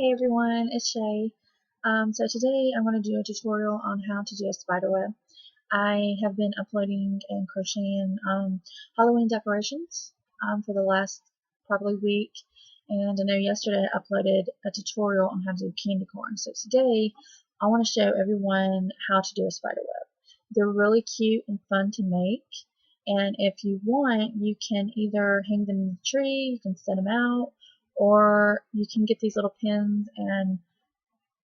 Hey everyone, it's Shay. So today I'm going to do a tutorial on how to do a spider web. I have been uploading and crocheting Halloween decorations for the last probably week, and I know yesterday I uploaded a tutorial on how to do candy corn. So today I want to show everyone how to do a spider web. They're really cute and fun to make, and if you want, you can either hang them in the tree, you can set them out, or you can get these little pins and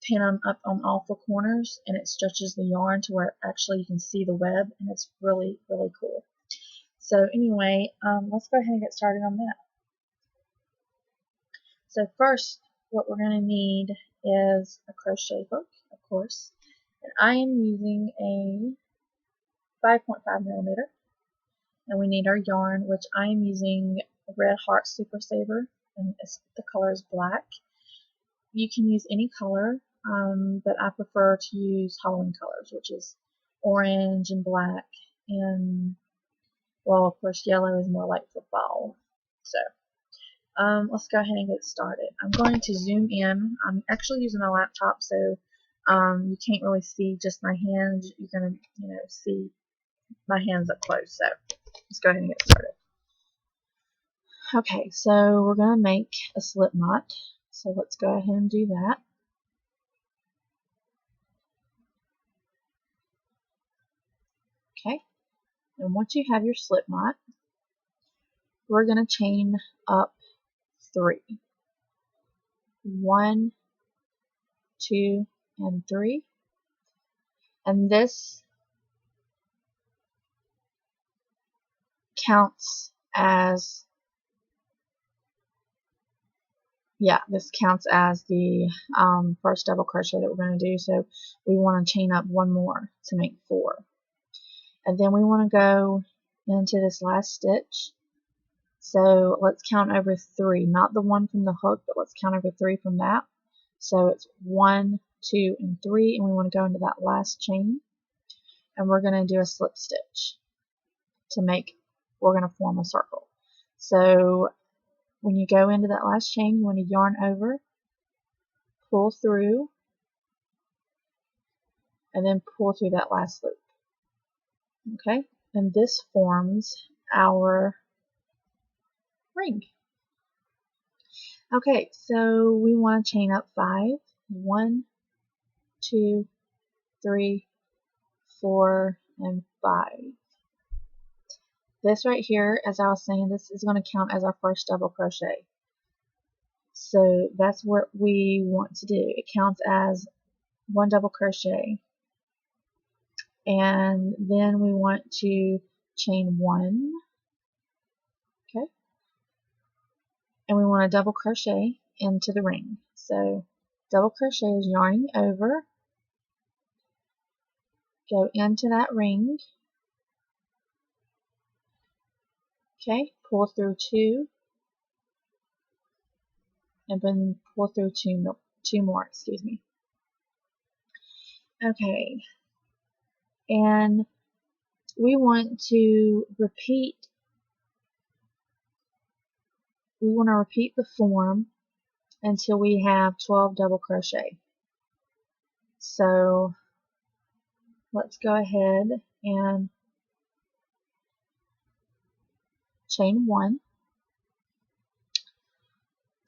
pin them up on all four corners, and it stretches the yarn to where actually you can see the web, and it's really cool. So anyway, let's go ahead and get started on that. So first, what we're going to need is a crochet hook, of course, and I am using a 5.5 millimeter, and we need our yarn, which I am using Red Heart Super Saver, and the color is black. You can use any color, but I prefer to use Halloween colors, which is orange and black, and, well, of course, yellow is more like for fall. So, let's go ahead and get started. I'm going to zoom in. I'm actually using my laptop, so you can't really see just my hands. You're going to, see my hands up close. So, let's go ahead and get started. Okay, so we're going to make a slip knot. So let's go ahead and do that. Okay, and once you have your slip knot, we're going to chain up 3. 1, 2, and 3. And this counts as, the first double crochet that we're going to do. So we want to chain up 1 more to make 4. And then we want to go into this last stitch. So let's count over 3, not the one from the hook, but let's count over 3 from that. So it's 1, 2, and 3, and we want to go into that last chain, and we're going to do a slip stitch we're going to form a circle. So when you go into that last chain, you want to yarn over, pull through, and then pull through that last loop. Okay, and this forms our ring. Okay, so we want to chain up 5. 1, 2, 3, 4, and 5. This right here, as I was saying, this is going to count as our first double crochet. So that's what we want to do. It counts as 1 double crochet. And then we want to chain 1. Okay. And we want to double crochet into the ring. So double crochet is yarning over, go into that ring. Okay, pull through 2, and then pull through 2 more, excuse me. Okay, and we want to repeat the form until we have 12 double crochet. So let's go ahead and chain 1,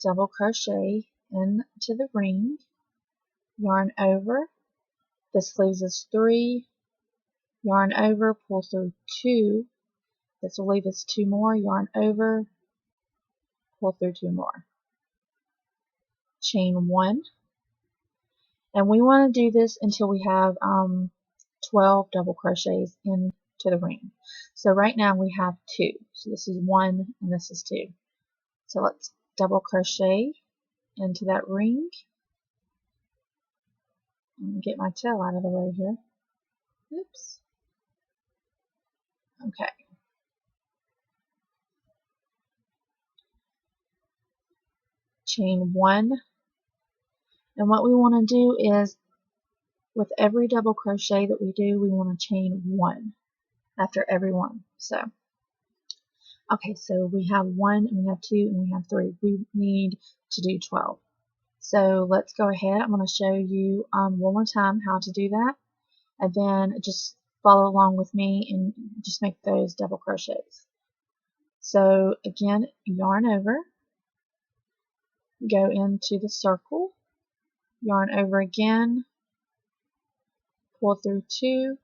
double crochet into the ring, yarn over, this leaves us 3, yarn over, pull through 2, this will leave us 2 more, yarn over, pull through 2 more, chain 1, and we want to do this until we have 12 double crochets into the ring. So right now we have 2, so this is 1 and this is 2. So let's double crochet into that ring. Let me get my tail out of the way here. Oops. Okay. Chain 1, and what we want to do is, with every double crochet that we do, we want to chain 1 after every one. So, okay, so we have 1, and we have 2, and we have 3. We need to do 12. So let's go ahead. I'm going to show you one more time how to do that, and then just follow along with me and just make those double crochets. So again, yarn over, go into the circle, yarn over again, pull through 2,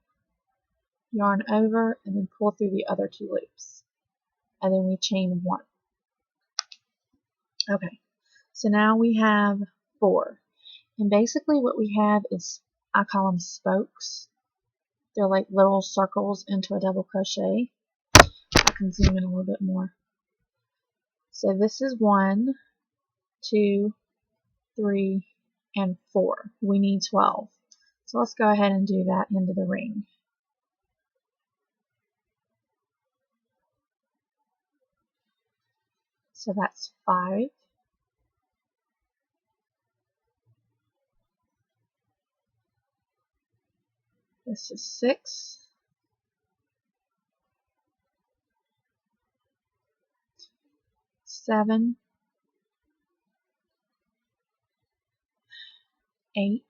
yarn over, and then pull through the other 2 loops, and then we chain 1. Okay, so now we have 4, and basically what we have is, I call them spokes. They're like little circles into a double crochet. I can zoom in a little bit more. So this is 1, 2, 3, and 4. We need 12. So let's go ahead and do that into the ring. So that's 5. This is 6. 7, 8,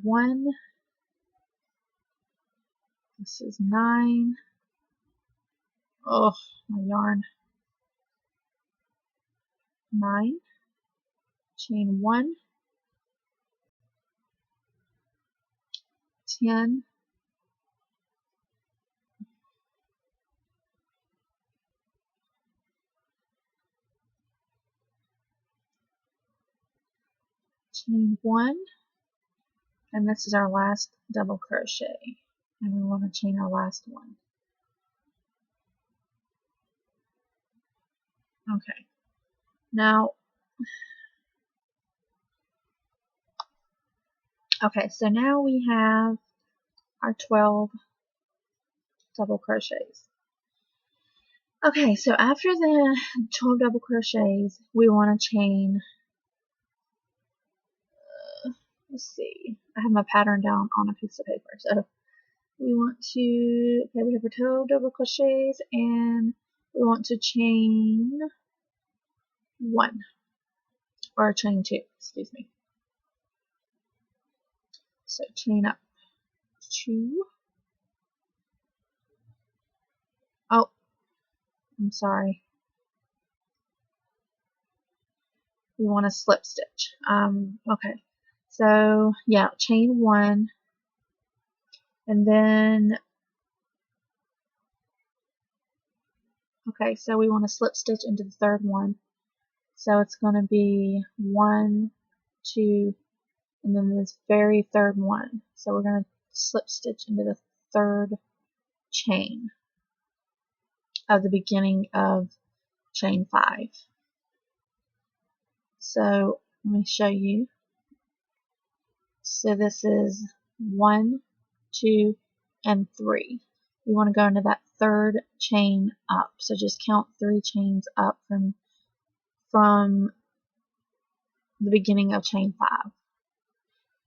1, this is 9, oh, my yarn, 9, chain 1, 10, 1, and this is our last double crochet, and we want to chain our last one. Okay, now, so now we have our 12 double crochets. Okay, so after the 12 double crochets, we want to chain, let's see, I have my pattern down on a piece of paper, so we want to, okay, we have our 12 double crochets, and we want to chain 1, or chain 2, excuse me. So chain up 2, oh, I'm sorry, we want to slip stitch. Okay, so yeah, chain 1, and then, okay, so we want to slip stitch into the third one. So it's going to be 1, 2, and then this very third one. So we're going to slip stitch into the third chain of the beginning of chain 5. So let me show you. So this is 1, 2, and 3. We want to go into that third chain up. So just count 3 chains up from the beginning of chain 5.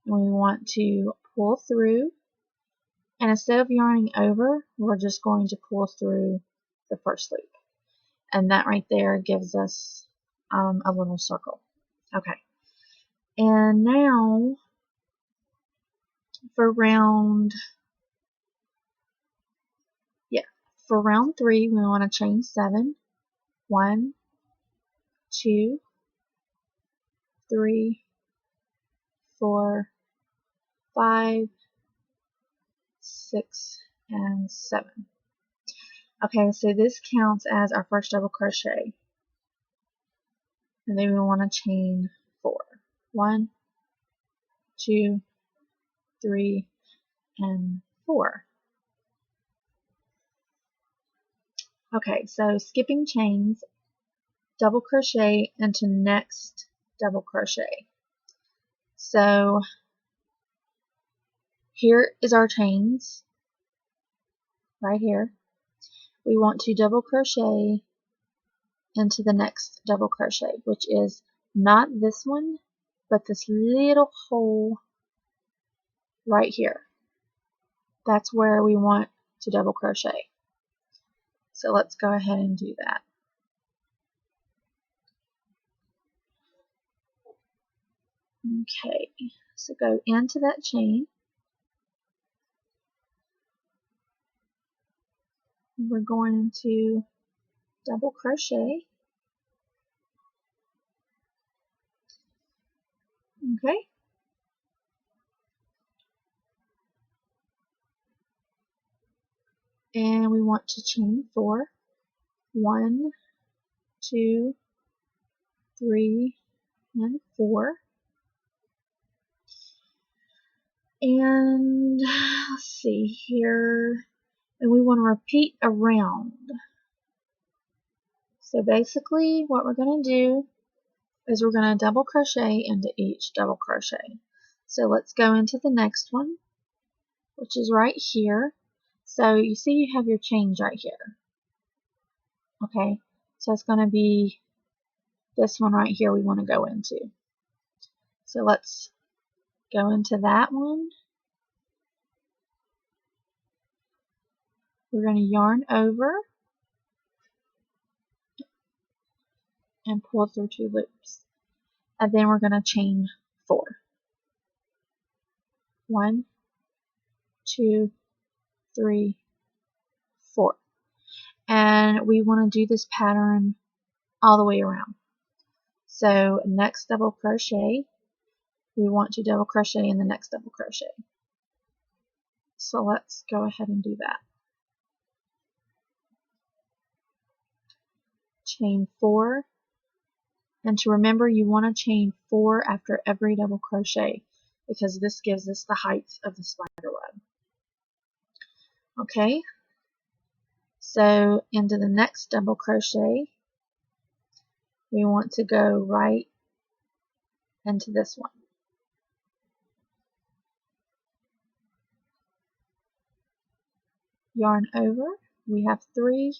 And we want to pull through, and instead of yarning over, we're just going to pull through the first loop, and that right there gives us a little circle. Okay, and now for round 3, we want to chain 7. 1, 2, 3, 4, 5, 6, and 7. Okay, so this counts as our first double crochet, and then we want to chain 4. 1, 2, 3, and 4. Okay, so skipping chains, double crochet into next double crochet. So here is our chains right here. We want to double crochet into the next double crochet, which is not this one, but this little hole right here. that's where we want to double crochet. So let's go ahead and do that. Okay, so go into that chain. We're going to double crochet. Okay. And we want to chain 4. 1, 2, 3, and 4. And let's see here. And we want to repeat around. So basically what we're going to do is we're going to double crochet into each double crochet. So let's go into the next one, which is right here. So you see you have your chains right here. Okay, so it's going to be this one right here we want to go into. So let's go into that one. We're going to yarn over and pull through 2 loops. And then we're going to chain 4. 1, 2, 3, 4. And we want to do this pattern all the way around. So next double crochet, we want to double crochet in the next double crochet. So let's go ahead and do that. Chain 4, and to remember you want to chain 4 after every double crochet because this gives us the height of the spider web. Okay, so into the next double crochet we want to go right into this one. Yarn over, we have 3,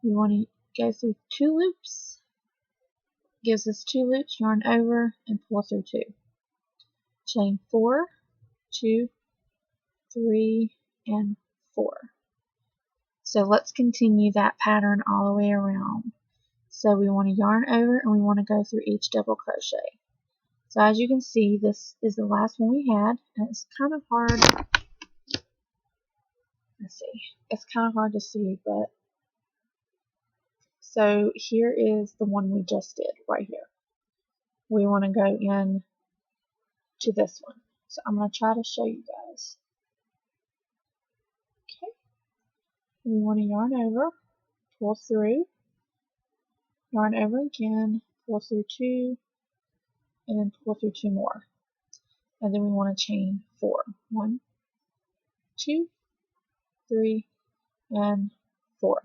we want to go through 2 loops, gives us 2 loops, yarn over and pull through 2. Chain 4, 2, 3, and 4. So let's continue that pattern all the way around. So we want to yarn over and we want to go through each double crochet. So as you can see, this is the last one we had, and it's kind of hard. Let's see, it's kind of hard to see, but so here is the one we just did right here. We want to go in to this one. So I'm going to try to show you guys. Okay, we want to yarn over, pull through, yarn over again, pull through 2, and then pull through 2 more. And then we want to chain 4. 1, 2, 3, and 4.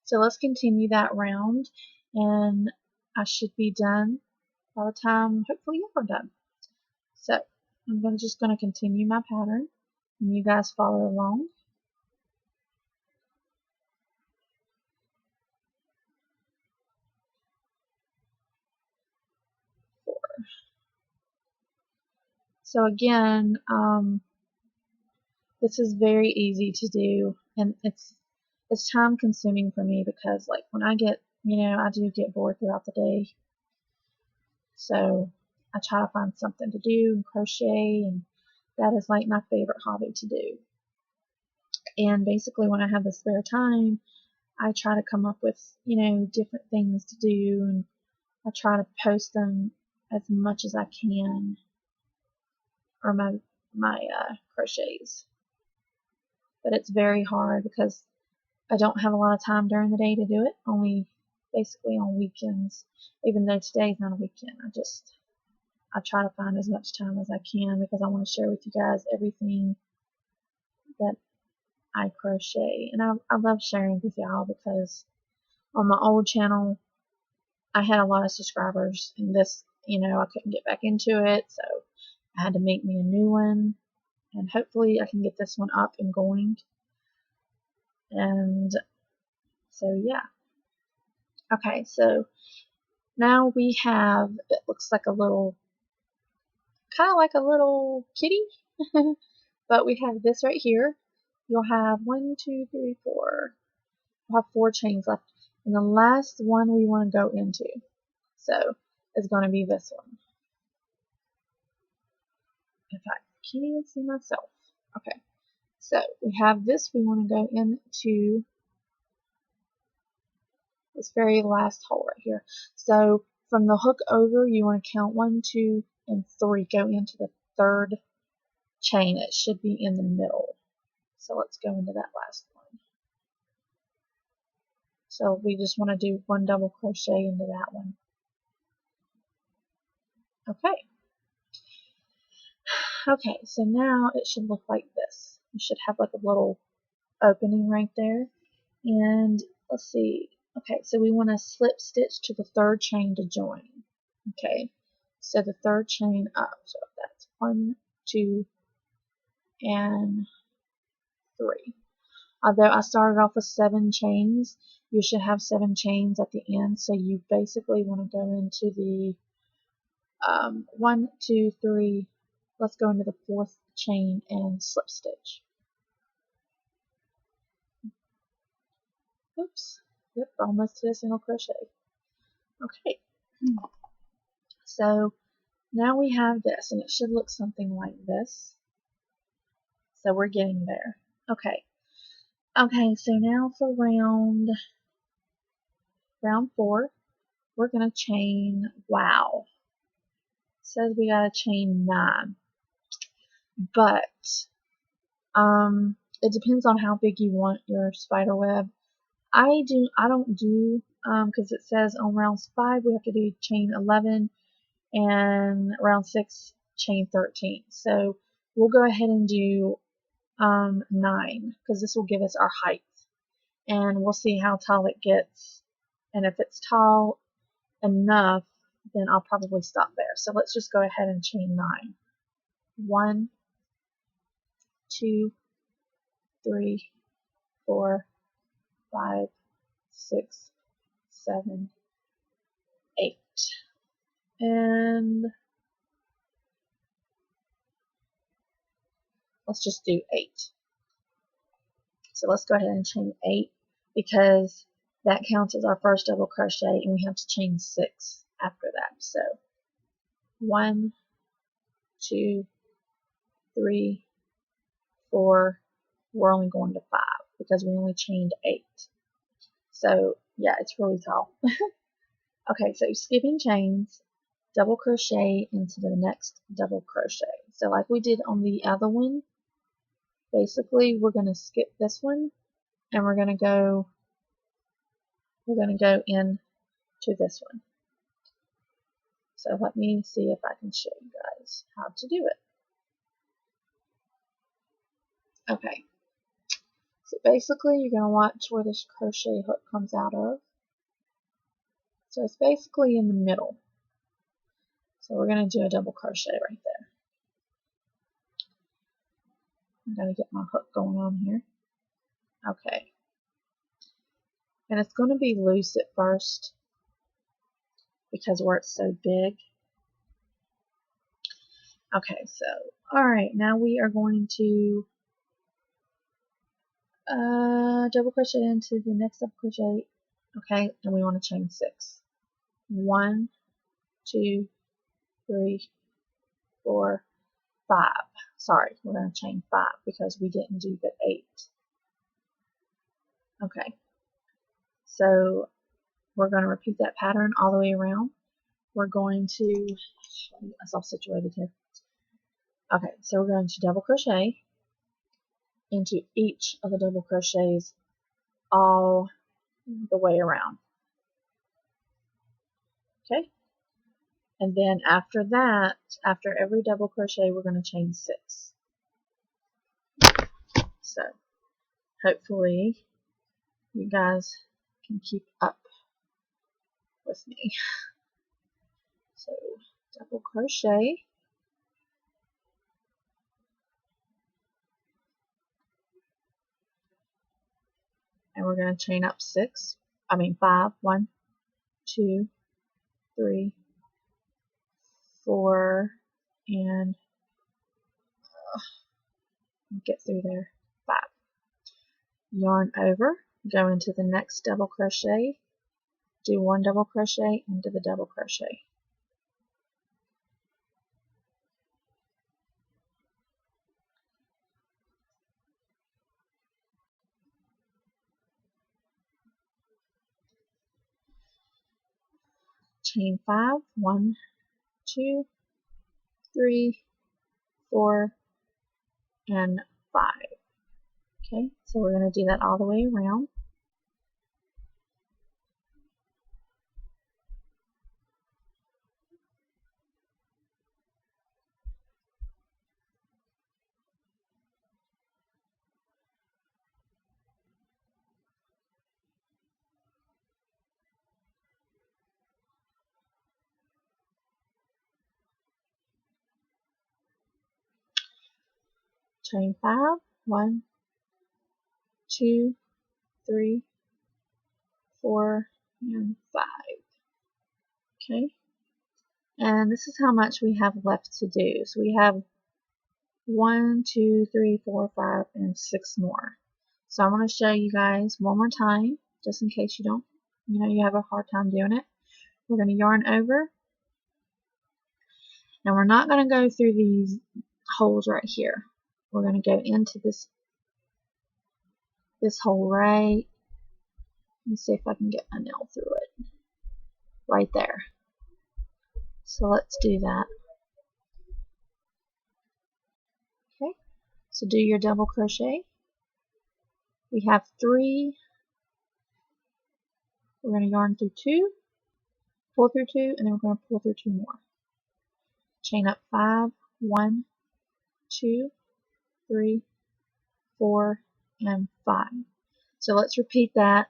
So let's continue that round, and I should be done by the time hopefully you're done. So I'm just going to continue my pattern, and you guys follow along. 4. So again, this is very easy to do, and it's time consuming for me because like when I get, I do get bored throughout the day. So I try to find something to do and crochet, and that is like my favorite hobby to do. And basically when I have the spare time, I try to come up with, different things to do, and I try to post them as much as I can, or my crochets. But it's very hard because I don't have a lot of time during the day to do it, only basically on weekends. Even though today's not a weekend, I try to find as much time as I can because I want to share with you guys everything that I crochet. And I love sharing with y'all because on my old channel I had a lot of subscribers, and this, I couldn't get back into it, so I had to make me a new one, and hopefully I can get this one up and going. And so yeah. Okay, so now we have, it looks like a little, kind of like a little kitty. But we have this right here. You'll have 1, 2, 3, 4. We'll have 4 chains left. And the last one we want to go into, so it's going to be this one. In fact, I can't even see myself. Okay, so we have this. We want to go into this very last hole right here. So from the hook over, you want to count 1, 2, and 3. Go into the third chain. It should be in the middle. So let's go into that last one. So we just want to do 1 double crochet into that one. Okay. Okay, so now it should look like this. You should have like a little opening right there. And let's see. Okay, so we want to slip stitch to the third chain to join. Okay, so the third chain up. So that's 1, 2, and 3. Although I started off with 7 chains, you should have 7 chains at the end. So you basically want to go into the 1, 2, 3. Let's go into the 4th chain and slip stitch. Oops. Yep, almost to a single crochet. Okay. So now we have this, and it should look something like this. So we're getting there. Okay. Okay, so now for round 4, we're going to chain, wow. It says we got to chain 9. But it depends on how big you want your spider web. I don't do, because it says on round 5 we have to do chain 11, and round 6 chain 13. So we'll go ahead and do 9, because this will give us our height, and we'll see how tall it gets, and if it's tall enough, then I'll probably stop there. So let's just go ahead and chain 9. 1, 2, 3, 4, 5, 6, 7, 8, and let's just do 8. So let's go ahead and chain 8, because that counts as our first double crochet, and we have to chain 6 after that. So 1, 2, 3, 4. We're only going to 5 because we only chained 8. So yeah, it's really tall. Okay, so skipping chains, double crochet into the next double crochet. So like we did on the other one, basically we're going to skip this one, and we're going to go in to this one. So let me see if I can show you guys how to do it. Okay, so basically you're going to watch where this crochet hook comes out of. So it's basically in the middle. So we're going to do a double crochet right there. I'm going to get my hook going on here. Okay. And it's going to be loose at first because where it's so big. Okay, so alright, now we are going to double crochet into the next double crochet. Okay, and we want to chain 6. 1, 2, 3, 4, 5. Sorry, we're going to chain 5 because we didn't do the 8. Okay, so we're going to repeat that pattern all the way around. We're going to get myself situated here. Okay, so we're going to double crochet into each of the double crochets all the way around. Okay, and then after that, after every double crochet, we're going to chain 6. So hopefully you guys can keep up with me. So double crochet, and we're going to chain up 5. 1, 2, 3, 4, and get through there. 5. Yarn over, go into the next double crochet, do 1 double crochet into the double crochet. Chain 5, 1, 2, 3, 4, and 5. Okay, so we're going to do that all the way around. Chain 5, 1, 2, 3, 4, and 5. Okay, and this is how much we have left to do. So we have 1, 2, 3, 4, 5, and 6 more. So I'm going to show you guys one more time, just in case you don't, you have a hard time doing it. We're going to yarn over, and we're not going to go through these holes right here. We're going to go into this hole right. Let me see if I can get a nail through it. Right there. So let's do that. Okay, so do your double crochet. We have 3. We're going to yarn through 2, pull through 2, and then we're going to pull through 2 more. Chain up 5, 1, 2, 3, 4, and 5. So let's repeat that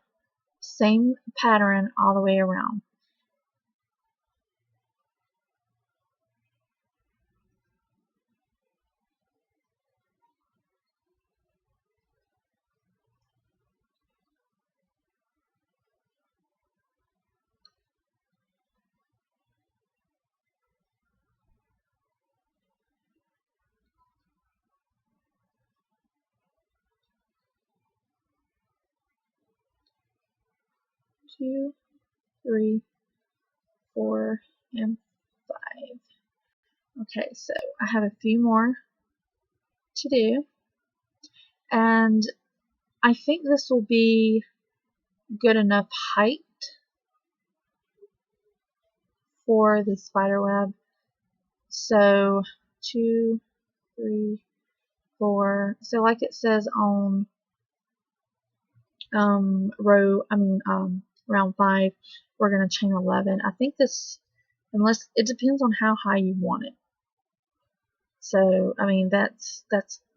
same pattern all the way around. Two, 3, 4, and 5. Okay, so I have a few more to do, and I think this will be good enough height for the spider web. So 2, 3, 4. So like it says on round 5, we're going to chain 11. I think this, unless it depends on how high you want it. So I mean that's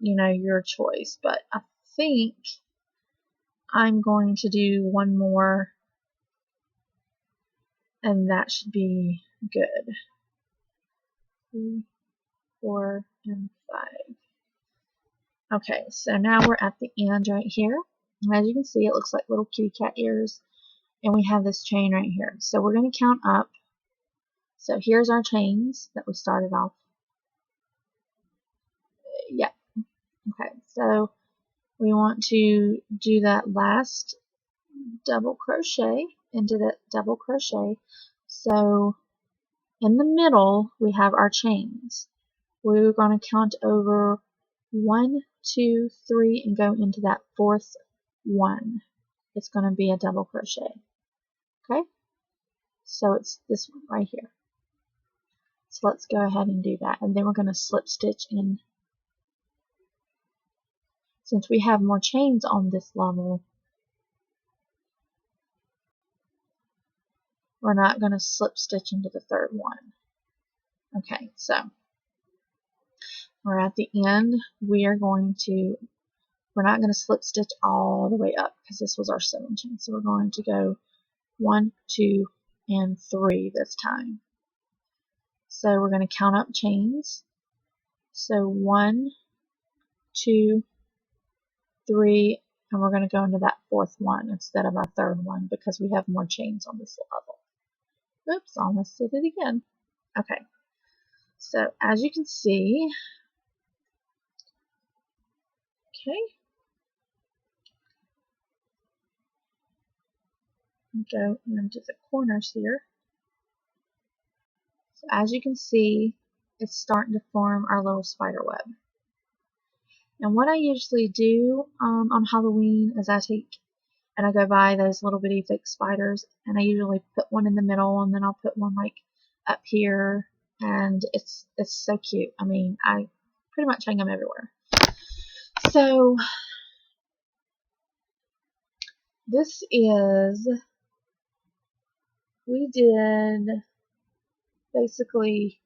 your choice, but I think I'm going to do one more, and that should be good. 3, 4, and 5. Okay, so now we're at the end right here. And as you can see, it looks like little kitty cat ears. And we have this chain right here. So we're going to count up. So here's our chains that we started off. Yeah. Okay, so we want to do that last double crochet into that double crochet. So in the middle, we have our chains. We're going to count over 1, 2, 3, and go into that 4th one. It's going to be a double crochet. Okay, so it's this one right here. So let's go ahead and do that, and then we're going to slip stitch in. Since we have more chains on this level, we're not going to slip stitch into the 3rd one. Okay, so we're at the end. We're not going to slip stitch all the way up because this was our 7 chain. So we're going to go 1, 2, and 3 this time. So we're going to count up chains. So 1, 2, 3, and we're going to go into that 4th one instead of our 3rd one because we have more chains on this level. Oops, almost did it again. Okay, so as you can see, Okay. Go into the corners here. So as you can see, it's starting to form our little spider web. And what I usually do on Halloween is I take and I go buy those little bitty fake spiders, and I usually put one in the middle, and then I'll put one like up here, and it's so cute. I mean, I pretty much hang them everywhere. So this is, we did basically,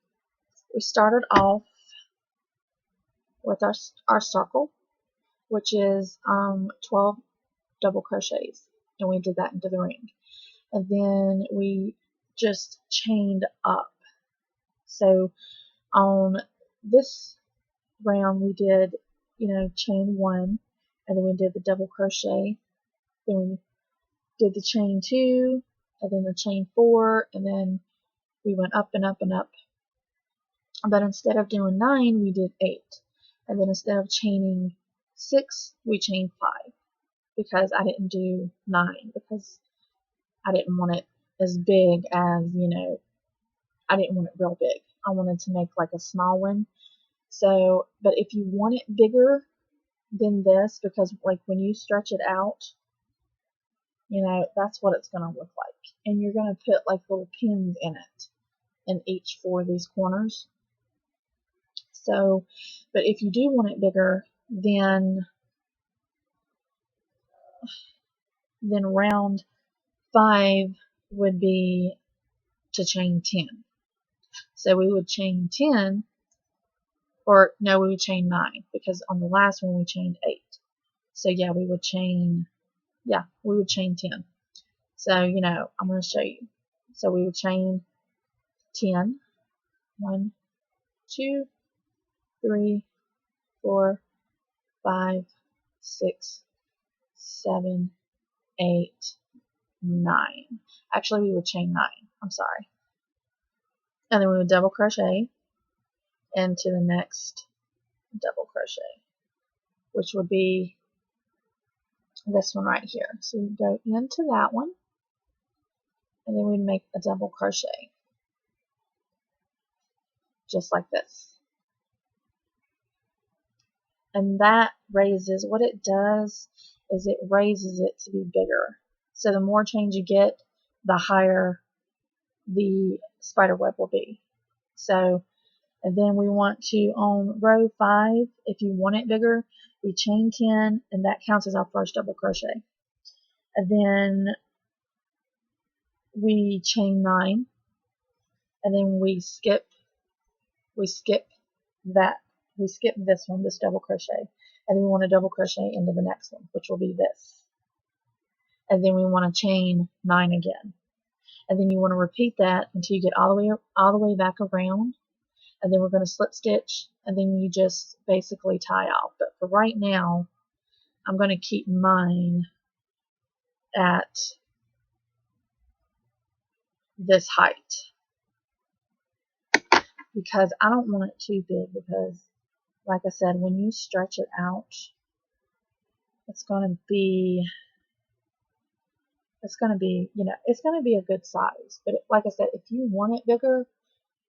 we started off with our circle, which is 12 double crochets, and we did that into the ring, and then we just chained up. So on this round we did, chain 1, and then we did the double crochet, then we did the chain 2, and then the chain 4, and then we went up and up and up. But instead of doing 9, we did 8, and then instead of chaining 6, we chained 5, because I didn't do 9 because I didn't want it as big as, I didn't want it real big. I wanted to make like a small one. So, but if you want it bigger than this, because like when you stretch it out, that's what it's going to look like. And you're going to put like little pins in it, in each 4 of these corners. So, but if you do want it bigger, then round 5 would be to chain 10. So we would chain 10, or no, we would chain 9, because on the last one we chained 8. So yeah, we would chain 10. So, I'm going to show you. So we would chain 10. 1, 2, 3, 4, 5, 6, 7, 8, 9. Actually, we would chain 9. I'm sorry. And then we would double crochet into the next double crochet, which would be this one right here. So we go into that one, and then we'd make a double crochet, just like this. And that raises, what it does is it raises it to be bigger. So the more chains you get, the higher the spider web will be. So, and then we want to, on row 5, if you want it bigger, we chain 10, and that counts as our first double crochet. And then we chain 9, and then we skip that. We skip this one, this double crochet, and then we want to double crochet into the next one, which will be this. And then we want to chain 9 again. And then you want to repeat that until you get all the way back around. And then we're going to slip stitch, and then you just basically tie off. But for right now, I'm going to keep mine at this height, because I don't want it too big, because like I said, when you stretch it out, it's going to be it's going to be a good size. But like I said, if you want it bigger,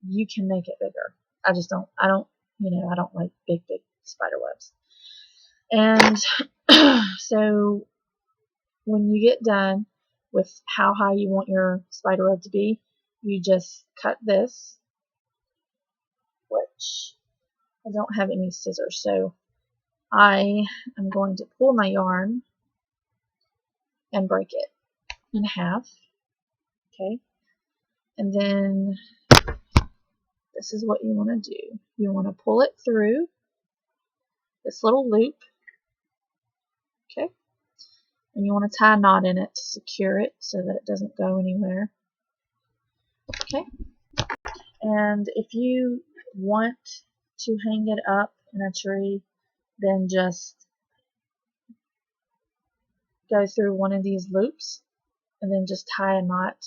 you can make it bigger. I don't like big spider webs. And so when you get done with how high you want your spider web to be, you just cut this, which I don't have any scissors, so I am going to pull my yarn and break it in half. Okay, and then this is what you want to do. You want to pull it through this little loop, okay, and you want to tie a knot in it to secure it so that it doesn't go anywhere. Okay, and if you want to hang it up in a tree, then just go through one of these loops and then just tie a knot.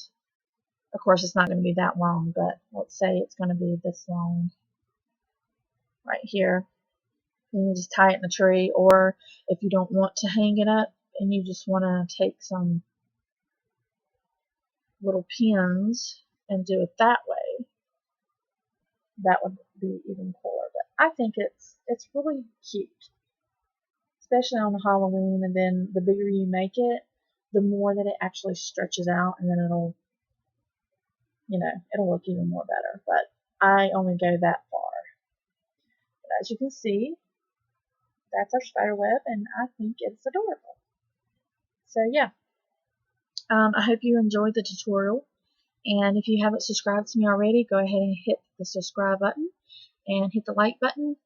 Of course, it's not going to be that long, but let's say it's going to be this long right here. then you just tie it in a tree, or if you don't want to hang it up and you just want to take some little pins and do it that way, that would be even cooler. But I think it's really cute, especially on Halloween. And then the bigger you make it, the more that it actually stretches out, and then it'll look even more better. But I only go that far. But as you can see, that's our spider web, and I think it's adorable. So yeah, I hope you enjoyed the tutorial. And if you haven't subscribed to me already, go ahead and hit the subscribe button and hit the like button.